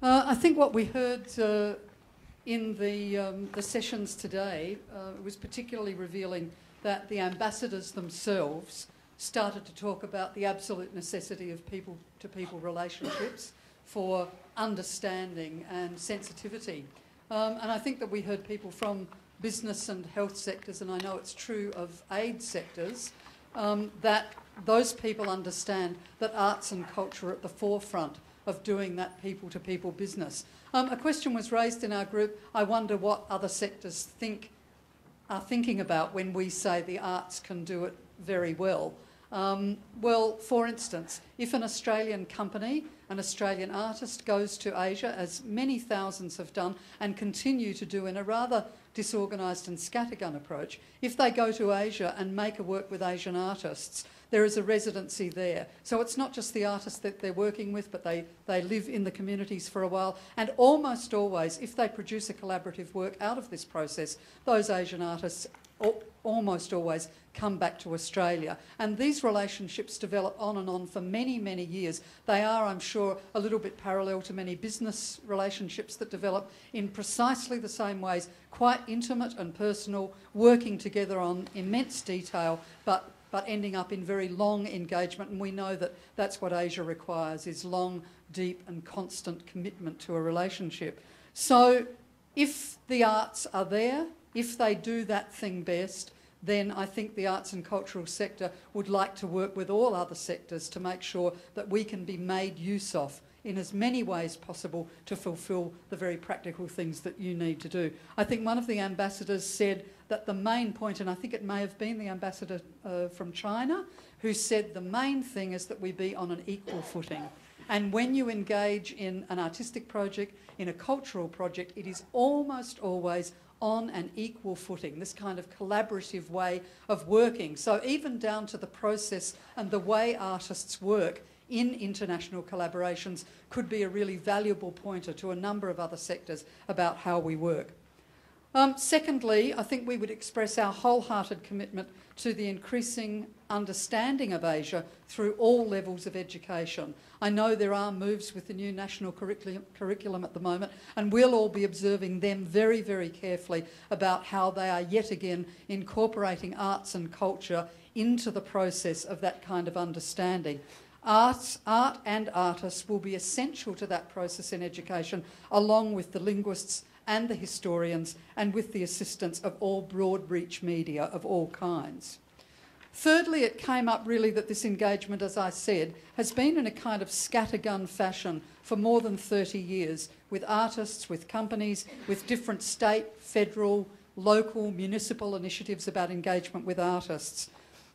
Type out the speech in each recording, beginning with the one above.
I think what we heard in the sessions today was particularly revealing that the ambassadors themselves started to talk about the absolute necessity of people-to-people relationships for understanding and sensitivity. And I think that we heard people from business and health sectors, and I know it's true of aid sectors, that those people understand that arts and culture are at the forefront of doing that people-to-people business. A question was raised in our group. I wonder what other sectors are thinking about when we say the arts can do it very well. Well, for instance, if an Australian company, an Australian artist goes to Asia, as many thousands have done and continue to do in a rather disorganised and scattergun approach, if they go to Asia and make a work with Asian artists, there is a residency there. So it's not just the artists that they're working with, but they live in the communities for a while. And almost always, if they produce a collaborative work out of this process, those Asian artists almost always come back to Australia. And these relationships develop on and on for many, many years. They are, I'm sure, a little bit parallel to many business relationships that develop in precisely the same ways, quite intimate and personal, working together on immense detail, but ending up in very long engagement. And we know that that's what Asia requires, is long, deep and constant commitment to a relationship. So if the arts are there, if they do that thing best, then I think the arts and cultural sector would like to work with all other sectors to make sure that we can be made use of in as many ways possible to fulfil the very practical things that you need to do. I think one of the ambassadors said that the main point, and I think it may have been the ambassador from China, who said the main thing is that we be on an equal footing. And when you engage in an artistic project, in a cultural project, it is almost always on an equal footing, this kind of collaborative way of working. So even down to the process and the way artists work in international collaborations could be a really valuable pointer to a number of other sectors about how we work. Secondly, I think we would express our wholehearted commitment to the increasing understanding of Asia through all levels of education. I know there are moves with the new national curriculum at the moment, and we'll all be observing them very, very carefully about how they are yet again incorporating arts and culture into the process of that kind of understanding. Art and artists will be essential to that process in education, along with the linguists and the historians, and with the assistance of all broad reach media of all kinds. Thirdly, it came up really that this engagement, as I said, has been in a kind of scattergun fashion for more than 30 years, with artists, with companies, with different state, federal, local, municipal initiatives about engagement with artists.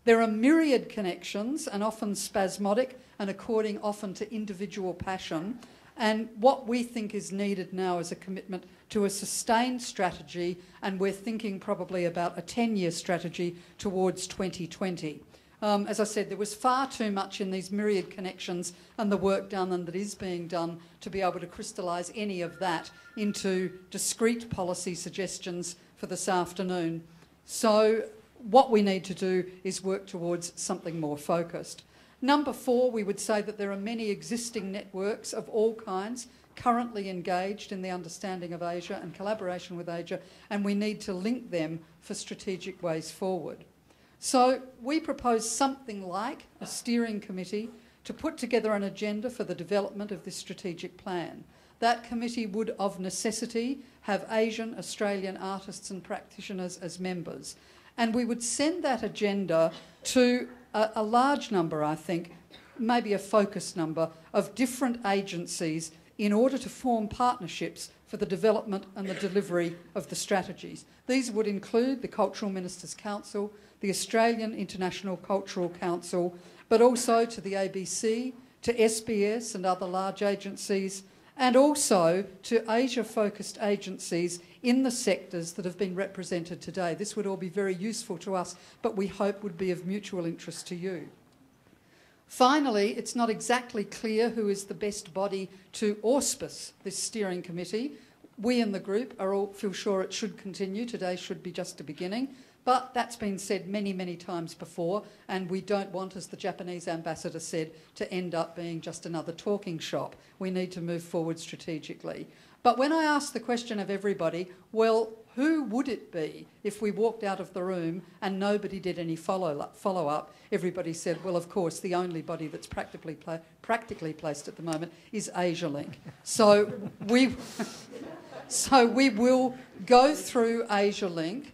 There are myriad connections, and often spasmodic, and according often to individual passion. And what we think is needed now is a commitment to a sustained strategy, and we're thinking probably about a 10-year strategy towards 2020. As I said, there was far too much in these myriad connections and the work done and that is being done to be able to crystallise any of that into discrete policy suggestions for this afternoon. So what we need to do is work towards something more focused. Number 4, we would say that there are many existing networks of all kinds currently engaged in the understanding of Asia and collaboration with Asia, and we need to link them for strategic ways forward. So we propose something like a steering committee to put together an agenda for the development of this strategic plan. That committee would, of necessity, have Asian, Australian artists and practitioners as members. And we would send that agenda to a large number, I think, maybe a focused number, of different agencies in order to form partnerships for the development and the delivery of the strategies. These would include the Cultural Ministers' Council, the Australian International Cultural Council, but also to the ABC, to SBS and other large agencies, and also to Asia-focused agencies in the sectors that have been represented today. This would all be very useful to us, but we hope would be of mutual interest to you. Finally, it's not exactly clear who is the best body to auspice this steering committee. We in the group feel sure it should continue. Today should be just a beginning. But that's been said many, many times before, and we don't want, as the Japanese ambassador said, to end up being just another talking shop. We need to move forward strategically. But when I asked the question of everybody, well, who would it be if we walked out of the room and nobody did any follow-up? Everybody said, well, of course, the only body that's practically placed at the moment is Asialink. So we will go through Asialink.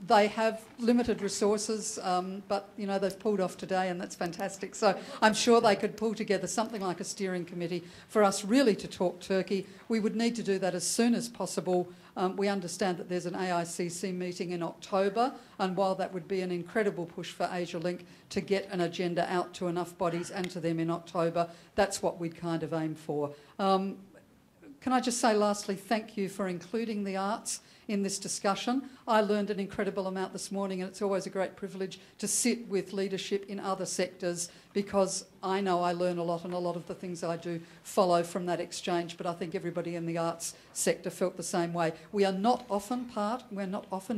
They have limited resources, but, you know, they've pulled off today and that's fantastic. So I'm sure they could pull together something like a steering committee for us really to talk Turkey. We would need to do that as soon as possible. We understand that there's an AICC meeting in October, and while that would be an incredible push for Asialink to get an agenda out to enough bodies and to them in October, that's what we'd kind of aim for. Can I just say lastly, thank you for including the arts in this discussion. I learned an incredible amount this morning, and it's always a great privilege to sit with leadership in other sectors, because I know I learn a lot, and a lot of the things I do follow from that exchange, but I think everybody in the arts sector felt the same way. We're not often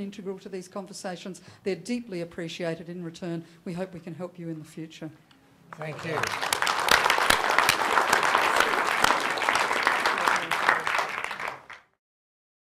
integral to these conversations. They're deeply appreciated in return. We hope we can help you in the future. Thank you.